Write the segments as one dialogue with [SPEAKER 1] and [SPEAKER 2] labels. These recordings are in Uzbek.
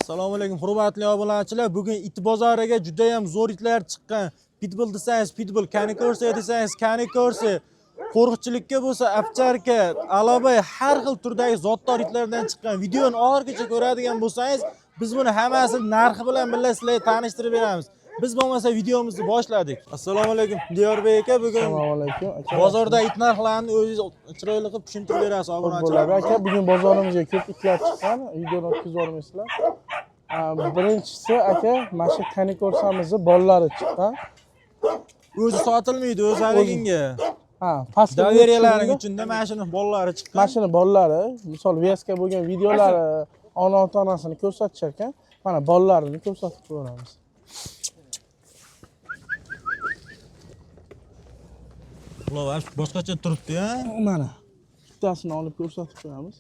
[SPEAKER 1] Assalomu alaykum hurmatli obunachilar. Bugun it bozoriga juda ham zo'r itlar chiqqan. Pitbull desangiz pitbull, Cane Corso desangiz Cane Corso, qo'riqchilikka bo'lsa ovcharka, alabay har xil turdagi zotdor itlardan chiqqan. Videoni oxirigacha ko'radigan bo'lsangiz, biz buni hammasini narxi bilan birga sizlarga tanishtirib beramiz. Biz bo'lmasa videomizni boshladik. Assalomu alaykum Diyorbek aka, bugun
[SPEAKER 2] Assalomu alaykum aka.
[SPEAKER 1] bozorda it narxlarini o'zingiz chiroyli qilib tushuntirib berasiz obunachilar.
[SPEAKER 2] Aka, bugun bozorimizga ko'p itlar chiqqan. Videoni o'tkazib yubormaysizlar. Birinchisi aka, mana shu Cane Corso'mizni bolalari chiqqan.
[SPEAKER 1] O'zi sotilmaydi, o'z haliginga.
[SPEAKER 2] Ha, pastga
[SPEAKER 1] Daveriyalaring uchunda mana shuni bolalari chiqqan.
[SPEAKER 2] Mana shuni bolalari, misol VSga bo'lgan videolari ota-onasini ko'rsatishar ekan. Mana bolalarini ko'rsatib qo'yamiz.
[SPEAKER 1] Ular boshqacha turibdi-ya.
[SPEAKER 2] Mana bittasini olib ko'rsatib qo'yamiz.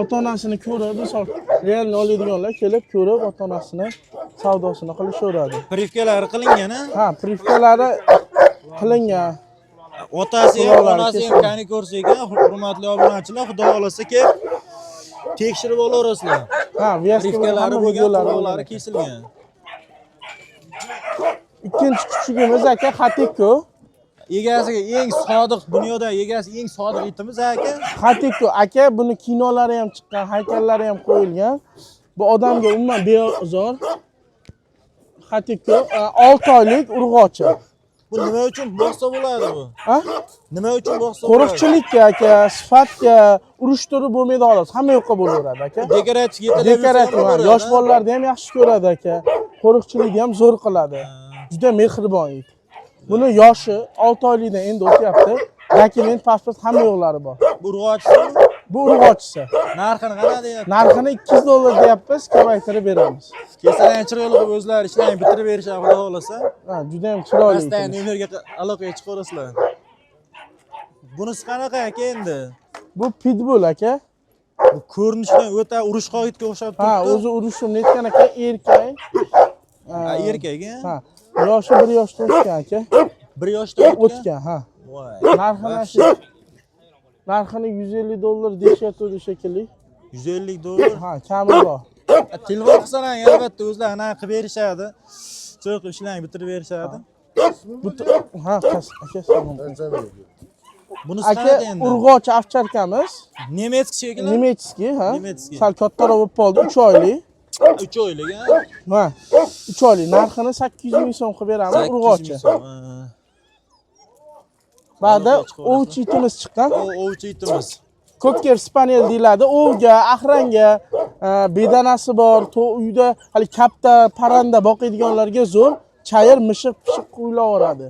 [SPEAKER 2] Ota-onasini ko'rib, misol realni oladiganlar kelib ko'rib, ota-onasini savdosini qilishaveradi.
[SPEAKER 1] Privkalari qilingan-a?
[SPEAKER 2] Ha, privkalari qilingan.
[SPEAKER 1] Otasi ham, onasi ham Cane Corso ekan. Hurmatli obunachilar, xudo xolasa kelib tekshirib olasizlar.
[SPEAKER 2] Ha,
[SPEAKER 1] Privkalari bo'lgan, qo'llari kesilgan.
[SPEAKER 2] Ikkinchi kuchugimiz aka Xatiko.
[SPEAKER 1] Egasiga eng sodiq, dunyoda egasi eng sodiq itimiz aka.
[SPEAKER 2] Xatiko aka, buni kinolari ham chiqqan, haykallari ham qo'yilgan. Bu odamga umuman beozor. Xatiko 6 oylik urg'ochi.
[SPEAKER 1] Bu nima uchun boqsa bo'ladi bu?
[SPEAKER 2] Ha?
[SPEAKER 1] Nima uchun boqsa bo'ladi?
[SPEAKER 2] Qo'riqchilikka aka, sifatga, urushtirib bo'lmaydi xolos. Hamma yoqqa bo'laveradi aka.
[SPEAKER 1] Dekorativ yetilib
[SPEAKER 2] Dekorativ, yosh bolalarni ham yaxshi ko'radi aka. Qo'riqchilikni ham zo'r qiladi. Juda mehribon it. Buni yoshi 6 oylikdan endi o'tyapti. Dokument, pasport hamma yo'llari bor.
[SPEAKER 1] Bu urg'ochisi?
[SPEAKER 2] Bu urg'ochisi.
[SPEAKER 1] Narxini qancha deyapti?
[SPEAKER 2] Narxini $200 deyapmiz, kamaytirib beramiz.
[SPEAKER 1] Kelsalar chiroyli qilib o'zlari ishlarini bitirib berishadi, xudo xolasa.
[SPEAKER 2] Ha, juda ham chiroyli.
[SPEAKER 1] Pastdan nomerga aloqaga chiqarasizlar. Bunisi qanaqa aka endi?
[SPEAKER 2] Bu pitbull aka.
[SPEAKER 1] Bu ko'rinishidan o'ta urushqoq itga o'xshab turibdi.
[SPEAKER 2] Ha, o'zi urushni netgan aka, erkak.
[SPEAKER 1] Ha, erkak a?
[SPEAKER 2] Ha, yoshi 1 yoshda o'tgan aka.
[SPEAKER 1] 1 yoshda
[SPEAKER 2] O'tgan, ha.
[SPEAKER 1] Voy.
[SPEAKER 2] Narxini $150 deyishyapti shekilli.
[SPEAKER 1] $150.
[SPEAKER 2] Ha, kami bor.
[SPEAKER 1] Telefon qilsalar albatta o'zlari anaqa qilib berishadi. Cho'q qilib ishlarini bitirib berishadi.
[SPEAKER 2] Ha, aka salom.
[SPEAKER 1] Bunisi
[SPEAKER 2] Aka,
[SPEAKER 1] qanaqa endi?
[SPEAKER 2] urg'ochi ovcharkamiz.
[SPEAKER 1] Nemetskiy shekilli.
[SPEAKER 2] Nemetskiy, ha.
[SPEAKER 1] Nemetskiy.
[SPEAKER 2] Sal kattaroq bo'lib qoldi, 3 oylik.
[SPEAKER 1] 3 oylik a?
[SPEAKER 2] Ha, 3 oylik. Narxini 800 ming so'm qilib beramiz, urg'ochi. Ba'da ovchi itimiz chiqqan.
[SPEAKER 1] Ovchi itimiz.
[SPEAKER 2] Cocker Spaniel deyiladi. Ovga, axranga, bedanasi bor, uyda hali katta, parranda boqadiganlarga zo'r, chayir, mishiq-pishiq qo'yilaveradi.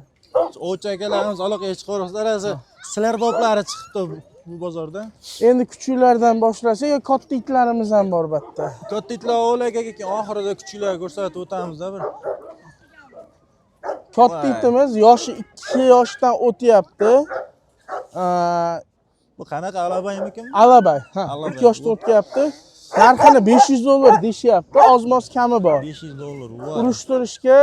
[SPEAKER 1] Ovchi akalarimiz aloqaga chiqarsalar, sizlar boplari chiqibdi bu bozorda.
[SPEAKER 2] Endi kuchuklardan boshlasak, katta itlarimiz ham bor batta.
[SPEAKER 1] Katta itlar o'laga keyin oxirida kuchuklarni ko'rsatib o'tamiz-da bir.
[SPEAKER 2] Katta itimiz yoshi 2 yoshdan o'tyapti.
[SPEAKER 1] Bu qanaqa alabaymikin?
[SPEAKER 2] Alabay, ha, 2 yoshdan o'tyapti. Narxini $500 deyishyapti, ozmoz kami bor.
[SPEAKER 1] $500. Voy.
[SPEAKER 2] Urishtirishga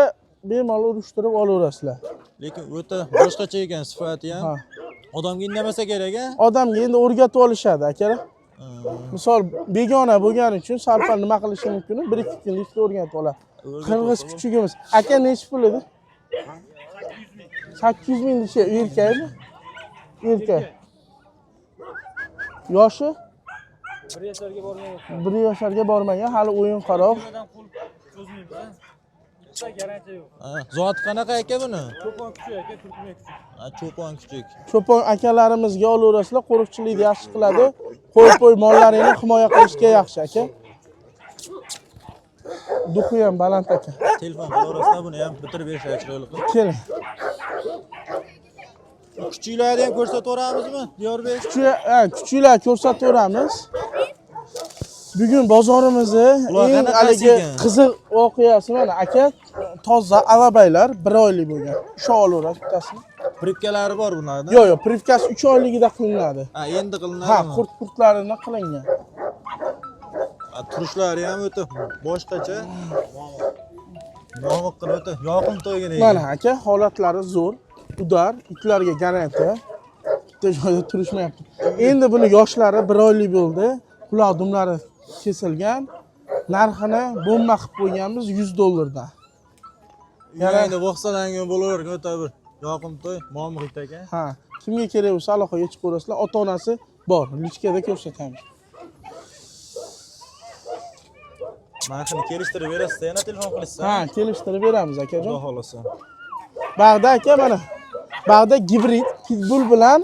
[SPEAKER 2] bemalol urishtirib olaverasizlar.
[SPEAKER 1] Lekin o'ta boshqacha ekan sifati ham. Odamga indamasa kerak a?
[SPEAKER 2] Odamga endi o'rgatib olishadi akalar. Misol begona bo'lgani uchun sal-pal nima qilishi mumkin, 1-2 kunlikda o'rgatib oladi. Qirg'iz kuchugimiz. Aka nechi pul edi? 800 ming deshi erkakmi? Erkak. Yoshi 1 yoshlarga bormagan. 1 yoshlarga bormagan, hali o'yinqaroq.
[SPEAKER 1] Zot qanaqa aka buni?
[SPEAKER 3] Cho'pon kuchuk aka, turkmen kuchuk.
[SPEAKER 1] Ha, cho'pon kuchuk.
[SPEAKER 2] Cho'pon akalarimizga olaverasizlar, qo'riqchilikni yaxshi qiladi. Qo'y mollaringni himoya qilishga yaxshi aka. Duxi ham baland aka.
[SPEAKER 1] Telefon qilaverasizlar, buni ham bitirib berishadi chiroyli qilib.
[SPEAKER 2] Keling.
[SPEAKER 1] Kuchuklarni ham ko'rsatib o'ramizmi, Diyorbek?
[SPEAKER 2] Kuchuklar ko'rsatib o'ramiz. Bugun bozorimizni eng haligi qiziq voqeasi mana aka, toza alabaylar 1 oylik bo'lgan. Usha olaveradi bittasini.
[SPEAKER 1] Privkalari bor bularda?
[SPEAKER 2] Yo'q, privkasi 3 oyligida qilinadi.
[SPEAKER 1] Ha, endi qilinadi.
[SPEAKER 2] Ha, qurt-qurtlarini qilingan.
[SPEAKER 1] Turishlari ham o'ta boshqacha. Nomiq qilib o'ta yoqim to'ygan ekan.
[SPEAKER 2] Mana aka, holatlari zo'r. Udar, itlarga garantiya. Bitta joyda turishmayapti. Endi buni yoshlari 1 oylik bo'ldi. Quloq dumlari kesilgan. narxini bomba qilib qo'yganmiz $100 dan.
[SPEAKER 1] Yana bo'xsalangan bo'lavergan o'ta bir yoqimtoy Mo'mg'it aka.
[SPEAKER 2] Ha, kimga kerak bo'lsa aloqaga chiqib ko'rasizlar. Ota-onasi bor, lichkada ko'rsatamiz.
[SPEAKER 1] Narxini kelishtirib berasiz, yana telefon qilasiz.
[SPEAKER 2] Ha, kelishtirib beramiz akajon.
[SPEAKER 1] Xudo xolasa.
[SPEAKER 2] Bag'da aka mana. Bag'da gibrid pitbull bilan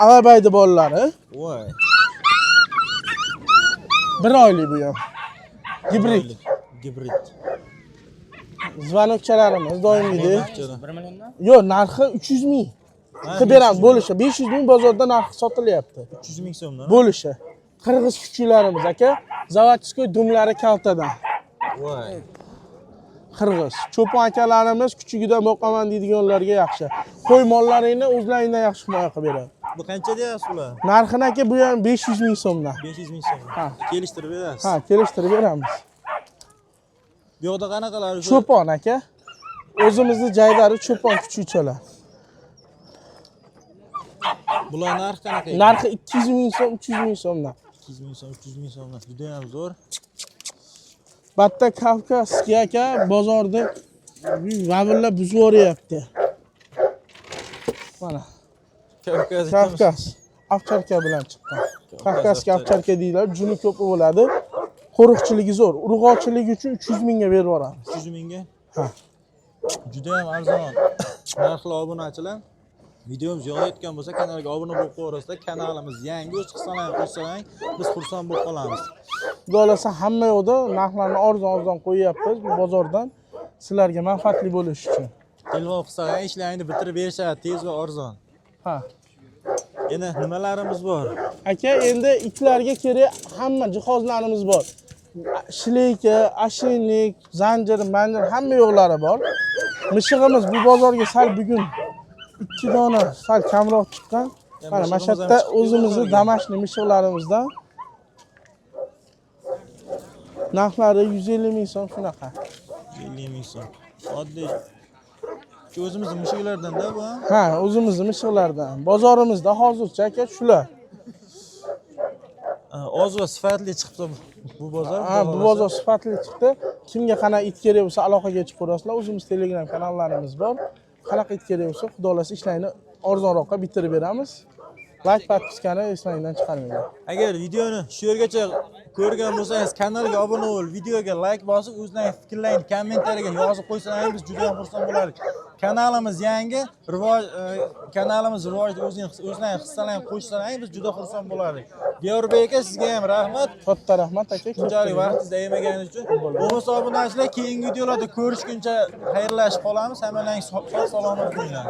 [SPEAKER 2] alabaydi bolalari.
[SPEAKER 1] Voy.
[SPEAKER 2] 1 oylik bu ham. Gibrid.
[SPEAKER 1] Gibrid.
[SPEAKER 2] Zvanokchalarimiz doimgidek.
[SPEAKER 3] 1 milliondan?
[SPEAKER 2] Yo'q, narxi 300 ming. Qilib beramiz bo'lishi. 500 ming bozorda narxi sotilyapti.
[SPEAKER 1] 300 ming so'mdan.
[SPEAKER 2] Bo'lishi. Qirg'iz kuchuklarimiz aka, zavodskoy dumlari kaltadan.
[SPEAKER 1] Voy.
[SPEAKER 2] Qirg'iz. Cho'pon akalarimiz kuchugidan boqaman deydiganlarga yaxshi. Qo'y mollaringni o'zlaringdan yaxshi himoya qilib beradi.
[SPEAKER 1] Bu qancha deyapsiz ular?
[SPEAKER 2] Narxini aka bu ham 500 ming so'mdan.
[SPEAKER 1] 500 ming so'm.
[SPEAKER 2] Ha.
[SPEAKER 1] Kelishtirib berasiz.
[SPEAKER 2] Ha, kelishtirib beramiz.
[SPEAKER 1] Bu yoqda qanaqalar?
[SPEAKER 2] Cho'pon aka. O'zimizni joylari cho'pon kuchukchalar.
[SPEAKER 1] Bular narxi qanaqa?
[SPEAKER 2] Narxi 200 ming so'm, 300 ming so'mdan.
[SPEAKER 1] 200 ming so'm, 300 ming so'mdan. Juda ham zo'r.
[SPEAKER 2] Batta Kavkazskiy aka bozorda vabillar buzib yuboryapti. Mana Kavkaz ovcharka bilan chiqqan. Kavkazskiy ovcharka deydilar, juni ko'p bo'ladi. Qo'riqchiligi zo'r. Urg'ochiligi uchun 300 mingga berib yuboramiz.
[SPEAKER 1] 300 mingga?
[SPEAKER 2] Ha.
[SPEAKER 1] Juda ham arzon. Narxli obunachilar, videomiz yoqayotgan bo'lsa kanalga obuna bo'lib qo'yasizlar. Kanalimiz yangi chiqsalar, qo'shsalar, biz xursand bo'lib qolamiz.
[SPEAKER 2] Xudo xolasa hamma yoqda narxlarni arzon qo'yyapmiz bu bozordan sizlarga manfaatli bo'lishi uchun.
[SPEAKER 1] Telefon qilsalar, ishlaringni bitirib berishadi, tez va arzon.
[SPEAKER 2] Ha.
[SPEAKER 1] Yana nimalarimiz bor?
[SPEAKER 2] Aka, endi itlarga kerak hamma jihozlarimiz bor. Shileyka, ashinlik, zanjir, manjir hamma yo'llari bor. Mishig'imiz bu bozorga sal bugun 2 dona sal kamroq chiqqan. Mana mana shu yerda o'zimizning damashli mishiqlarimizdan narxlari 150 ming so'm shunaqa.
[SPEAKER 1] 50 ming so'm. Oddiy shu o'zimizning mushuklardan-da bu.
[SPEAKER 2] Ha, o'zimizning mishiqlardan. Bozorimizda hozircha aka shular.
[SPEAKER 1] Oz va sifatli chiqibdi bu bozor.
[SPEAKER 2] Ha, bu bozor sifatli chiqdi. Kimga qanaqa it kerak bo'lsa aloqaga chiqib ko'rasizlar. O'zimiz Telegram kanallarimiz bor. Qanaqa it kerak bo'lsa, xudo xolasa ishlarini arzonroqqa bitirib beramiz. Like, podpiskani esingizdan chiqarmanglar.
[SPEAKER 1] Agar videoni shu yergacha ko'rgan bo'lsangiz, kanalga obuna bo'l, videoga like bosib, o'zlaringiz fikrlaringizni kommentariyaga yozib qo'ysangiz biz juda ham xursand bo'lardik. Kanalimiz yangi, kanalimiz rivojda o'zlaringiz hissalaringizni qo'shsangiz biz juda xursand bo'lardik. Diyorbek aka, sizga ham rahmat.
[SPEAKER 2] Katta rahmat aka.
[SPEAKER 1] Shunchalik vaqtingizni ayirmaganingiz uchun. Bo'lmasa obunachilar keyingi videolarda ko'rishguncha xayrlashib qolamiz. Hammalarning sog' salomat bo'linglar.